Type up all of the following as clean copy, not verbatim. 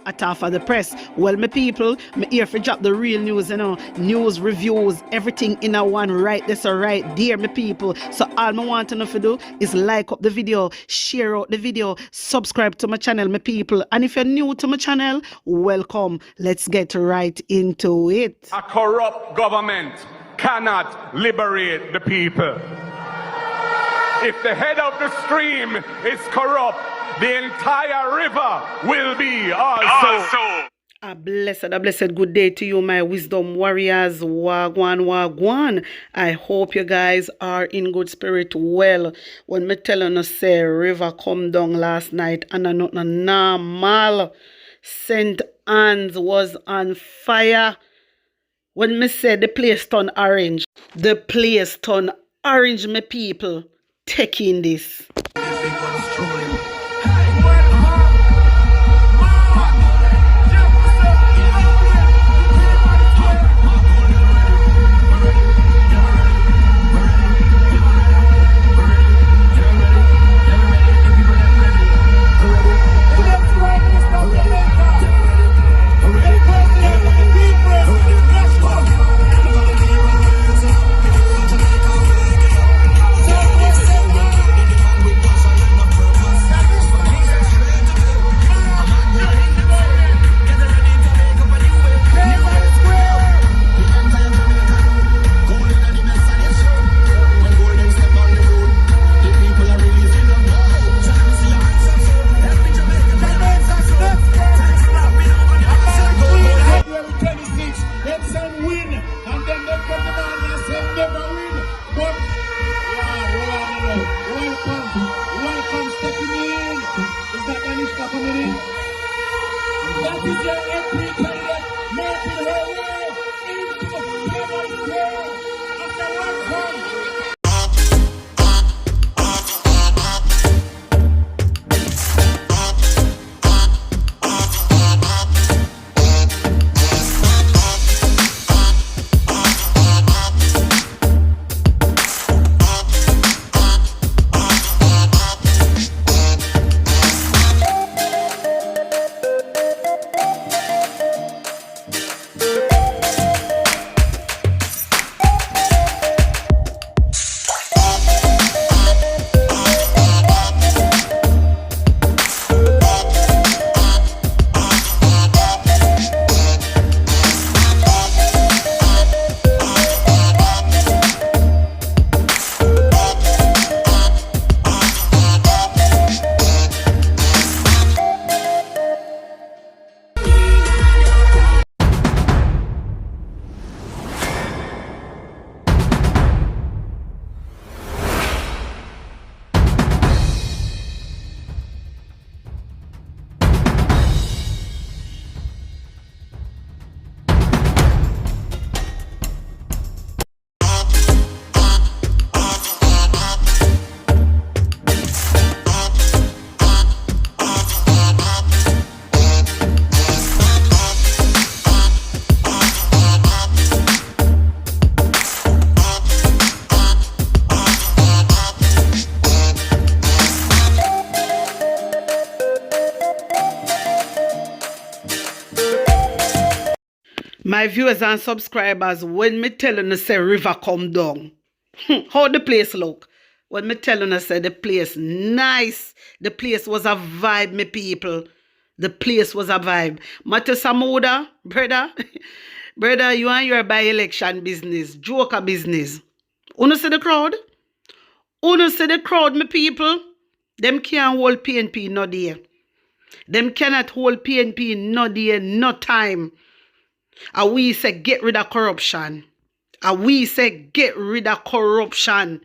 At half of the press. Well, my people, me here for drop the real news, news, reviews, everything in a one right this or right there, my people. So all I want to know to do is like up the video, share out the video, subscribe to my channel, my people. And if you're new to my channel, welcome. Let's get right into it. A corrupt government cannot liberate the people. If the head of the stream is corrupt, the entire river will be also. A blessed good day to you, my wisdom warriors. Wagwan, wagwan. I hope you guys are in good spirit. Well, when me telling you say river come down last night and not normal. St. Anne's was on fire. When me say the place turn orange, the place turn orange, my people. Taking this. Welcome stepping in. Is that Danishka coming in? That is your MP candidate, making her way into the Square. After welcome. My viewers and subscribers, when me telling you say river come down, how the place look? When me telling you say the place nice, the place was a vibe, me people. The place was a vibe. Mate Samuda, brother, brother, you and your by-election business, joker business. Uno see the crowd? Uno see the crowd, me people? Them can't hold PNP no day. Them cannot hold PNP no day, no time. And we say get rid of corruption. And we say get rid of corruption.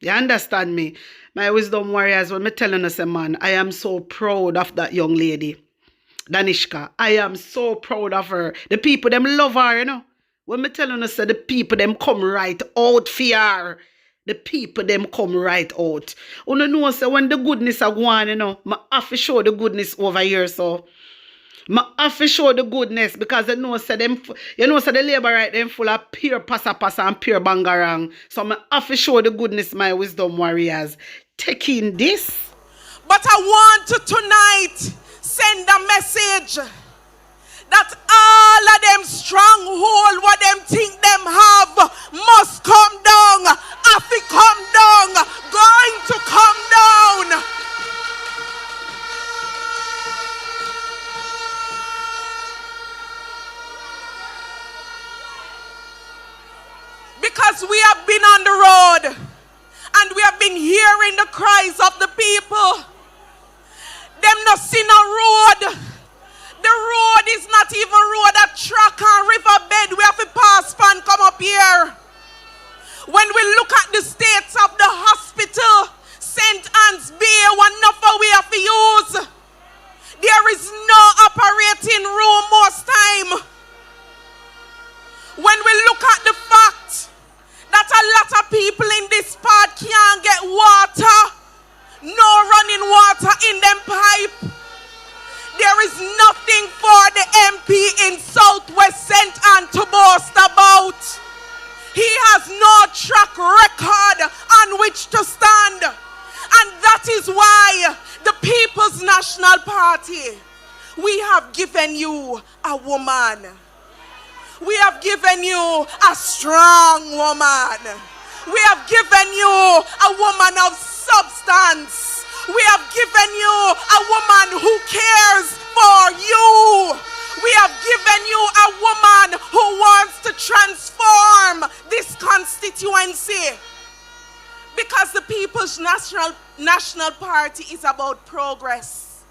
You understand me? My wisdom warriors, when me telling us, man, I am so proud of that young lady. Danishka. I am so proud of her. The people, them love her, you know. When me telling us, the people, them come right out for her. The people, them come right out. You know, say when the goodness are going, you know, I have to show the goodness over here, so. I have to show the goodness because you know say them, you know say the labor right them full of pure passa and pure bangarang. So I have to show the goodness, my wisdom warriors. Taking this. But I want to tonight send a message that all of them stronghold, what them think them have, must come down. Have to come down. Going to come down. Because we have been on the road and we have been hearing the cries of the people. Them not see no road. The road is not even road, a track and riverbed. We have to pass and come up here. When we look at the states of the hospital, St. Anne's Bay, one number we have to use. There is no operating room most time. When we look at the fact that a lot of people in this part can't get water, no running water in them pipe. There is nothing for the MP in Southwest St. Anne to boast about. He has no track record on which to stand. And that is why the People's National Party, we have given you a woman. We have given you a strong woman. We have given you a woman of substance. We have given you a woman who cares for you. We have given you a woman who wants to transform this constituency. Because the People's National Party is about progress.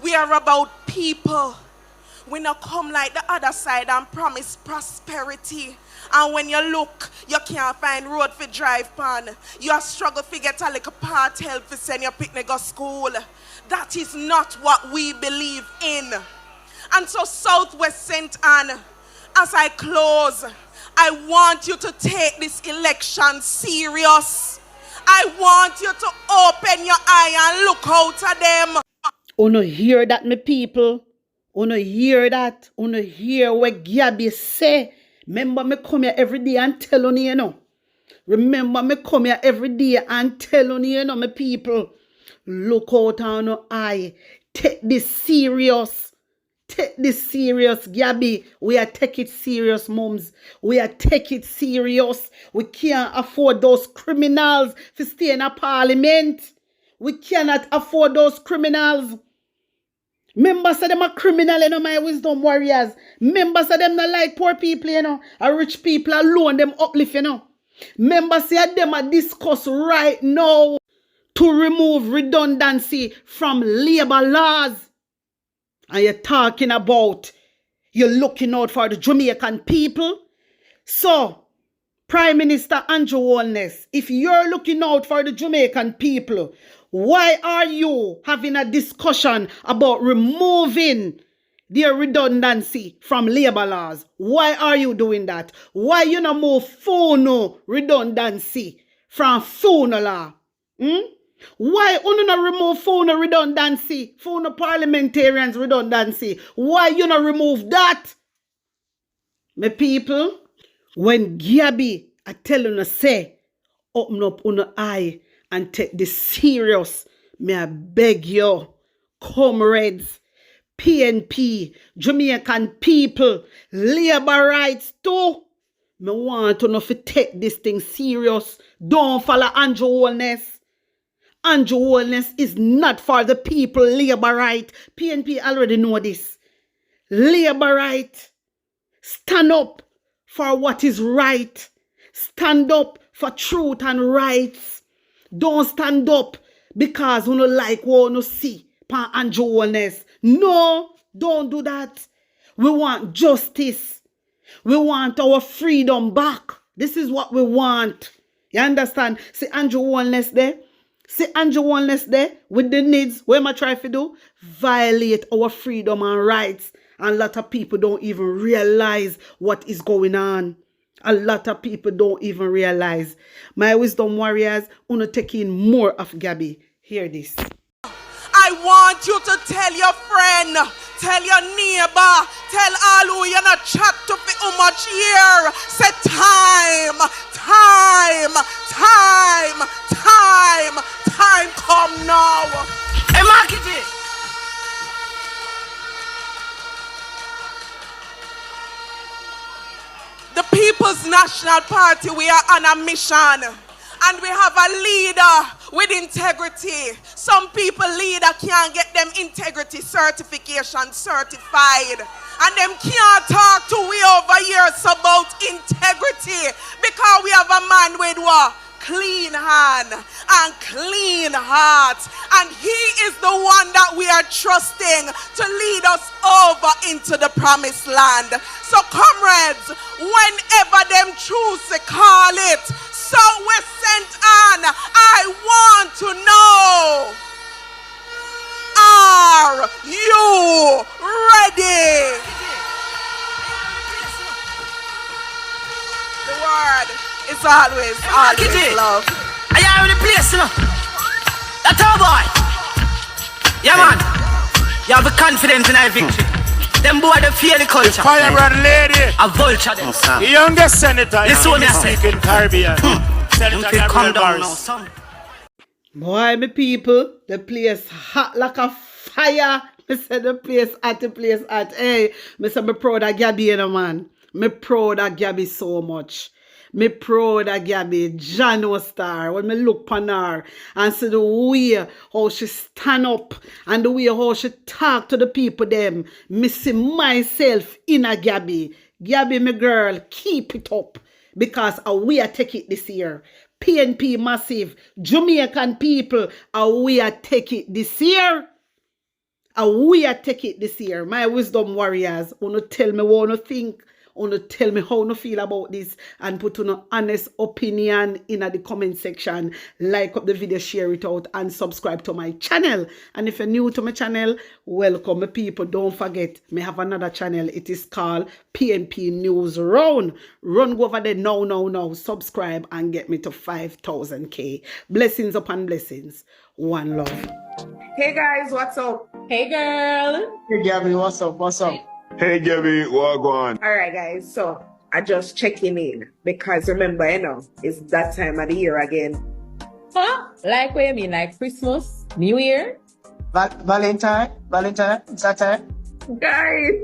We are about people. We not come like the other side and promise prosperity. And when you look, you can't find road for drive pan. You struggle to get a little part help to send your picnic to school. That is not what we believe in. And so Southwest St. Anne, as I close, I want you to take this election serious. I want you to open your eye and look out at them. Uno hear that, my people? Uno hear that? Uno hear what Gabby say? Remember me come here every day and tell on you know. Remember me come here every day and tell on you know, my people. Look out on your eye. Take this serious. Take this serious, Gabby. We are take it serious, mums. We are take it serious. We can't afford those criminals to stay in a parliament. We cannot afford those criminals. Members of them are criminal, you know, my wisdom warriors. Members of them not like poor people, you know. A rich people alone, them uplift, you know. Members of them are discuss right now to remove redundancy from labor laws. And you're talking about you're looking out for the Jamaican people. So, Prime Minister Andrew Holness, if you're looking out for the Jamaican people, why are you having a discussion about removing their redundancy from labor laws? Why are you doing that? Why you not move FUNO redundancy from FUNO law? Why you not remove FUNO redundancy, FUNO parliamentarians redundancy? Why you not remove that? My people, when Gabby I tell you to say, open up your eye and take this serious, may I beg you, comrades, PNP, Jamaican people, labor rights too. Me want to know if you take this thing serious. Don't follow Andrew Holness. Andrew Holness is not for the people, labor right. PNP already know this. Labor right. Stand up for what is right. Stand up for truth and rights. Don't stand up because you don't like what you see pan Andrew Holness. No, don't do that. We want justice. We want our freedom back. This is what we want. You understand? See Andrew Holness there? See Andrew Holness there with the needs. What am I trying to do? Violate our freedom and rights. And a lot of people don't even realize what is going on. A lot of people don't even realize. My wisdom warriors, wanna take in more of Gabby. Hear this. I want you to tell your friend, tell your neighbor, tell all who you not chat to for how much year. Say time come now. Hey, market it. People's National Party, we are on a mission. And we have a leader with integrity. Some people leader can't get them integrity certification certified. And them can't talk to we over years about integrity. Because we have a man with what? Clean hand and clean heart. And he is the one that we are trusting to lead us over into the promised land. So comrades, whenever them choose to call it, so we're sent on. I want to know, are you ready? The word is always love. I am in the place, you know. That's all, boy. Yeah, man. You have a confidence in our victory. Them boy, they fear the culture. Firebrand lady. A vulture, them. The youngest senator. This one, I say. Speaking Caribbean. Senator Don't come Gabriel down now, Barris. son. Boy, my people, the place hot like a fire. I said the place hot, the place hot. Hey, I said me proud of Gabby, you know, man. Me proud of Gabby so much. Me proud of Gabby, Jano Star. When me look on her and see the way how she stand up and the way how she talk to the people them, me see myself in a Gabby. Gabby, my girl, keep it up because we are take it this year. PNP massive, Jamaican people, we are take it this year. We are take it this year. My wisdom warriors, wanna tell me what you think. Wanna tell me how you feel about this and put an honest opinion in the comment section. Like up the video, share it out and subscribe to my channel. And if you're new to my channel, welcome my people. Don't forget, me have another channel. It is called PNP News Round. Run go over there now. Subscribe and get me to 5,000K. Blessings upon blessings. One love. Hey guys, what's up? Hey girl. Hey Gabby, what's up? What's up? Hey, Gabby, what going on? All right, guys. So I just checking in because remember, it's that time of the year again. Huh? Like what you mean? Like Christmas? New Year? Valentine? Is that time? Guys,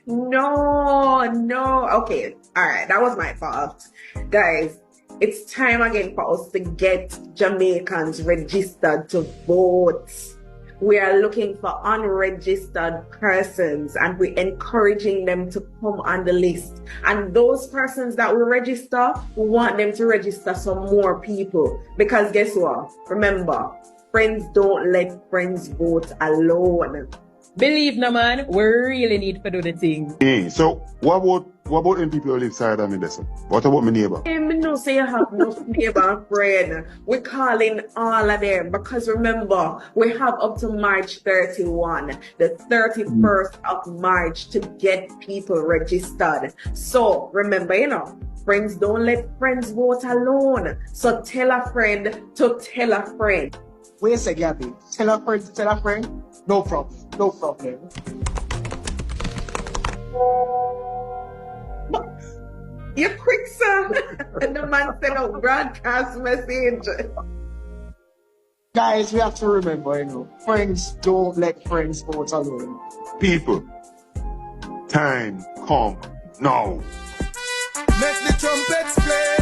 no. Okay, all right, that was my fault. Guys, it's time again for us to get Jamaicans registered to vote. We are looking for unregistered persons and we're encouraging them to come on the list. And those persons that we register, we want them to register some more people. Because guess what? Remember, friends don't let friends vote alone. Believe no man, we really need to do the thing. Hey, so what about them people who live side of me this? What about my neighbor? I know say you have no neighbor and friend. We're calling all of them because remember, we have up to March 31, the 31st of March to get people registered. So remember, friends don't let friends vote alone. So tell a friend to tell a friend. Wait a second, Gabby. Tell a friend to tell a friend. No problem. You're quick, sir. And the man sent a broadcast message. Guys, we have to remember, friends don't let friends vote alone. People, time come now. Let the trumpets play.